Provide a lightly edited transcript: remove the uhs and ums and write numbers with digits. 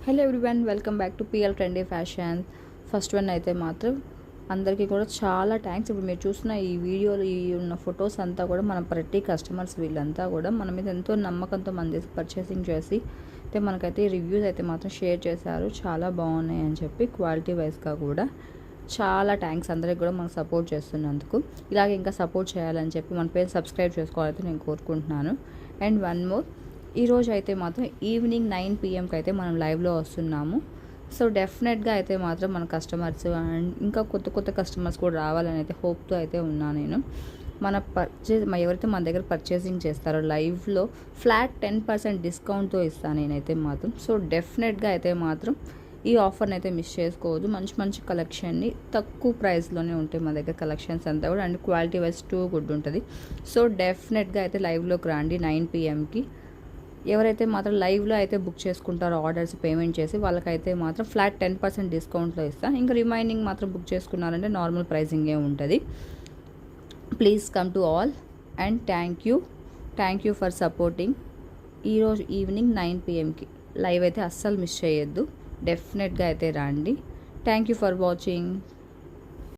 Hello everyone, welcome back to PL trendy fashion. First one అయితే మాత్రం అందరికీ కూడా చాలా థ్యాంక్స్. ఇప్పుడు మీరు చూసిన ఈ వీడియోలో ఈ ఉన్న ఫొటోస్ అంతా కూడా మన ప్రతి కస్టమర్స్ వీళ్ళంతా కూడా మన మీద ఎంతో నమ్మకంతో మన పర్చేసింగ్ చేసి అయితే మనకైతే రివ్యూస్ అయితే మాత్రం షేర్ చేశారు. చాలా బాగున్నాయి అని చెప్పి క్వాలిటీ వైజ్గా కూడా చాలా థ్యాంక్స్ అందరికి కూడా మనకు సపోర్ట్ చేస్తున్నందుకు. ఇలాగే ఇంకా సపోర్ట్ చేయాలని చెప్పి మన పేరు సబ్స్క్రైబ్ చేసుకోవాలైతే నేను కోరుకుంటున్నాను. అండ్ వన్ మోర్, ఈరోజు అయితే మాత్రం ఈవినింగ్ 9 PM అయితే మనం లైవ్లో వస్తున్నాము. సో డెఫినెట్గా అయితే మాత్రం మన కస్టమర్స్ అండ్ ఇంకా కొత్త కొత్త కస్టమర్స్ కూడా రావాలని అయితే హోప్తో అయితే ఉన్నాను నేను. మన ఎవరైతే మన దగ్గర పర్చేసింగ్ చేస్తారో లైవ్లో ఫ్లాట్ 10% డిస్కౌంట్తో ఇస్తాను నేనైతే మాత్రం. సో డెఫినెట్గా అయితే మాత్రం ఈ ఆఫర్ని అయితే మిస్ చేసుకోవద్దు. మంచి మంచి కలెక్షన్ని తక్కువ ప్రైస్లోనే ఉంటాయి మన దగ్గర కలెక్షన్స్ అంతా కూడా. And quality wise too good ఉంటుంది. సో డెఫినెట్గా అయితే లైవ్లోకి రండి 9 PMకి. ఎవరైతే మాత్రం లైవ్లో అయితే బుక్ చేసుకుంటారో ఆర్డర్స్ పేమెంట్ చేసి వాళ్ళకైతే మాత్రం ఫ్లాట్ 10% డిస్కౌంట్లో ఇస్తాను. ఇంకా రిమైనింగ్ మాత్రం బుక్ చేసుకున్నారంటే నార్మల్ ప్రైసింగే ఉంటుంది. Please come to all and thank you for supporting. ఈరోజు ఈవినింగ్ 9 PMకి లైవ్ అయితే అస్సలు మిస్ చేయొద్దు. డెఫినెట్గా అయితే రండి. Thank you for watching.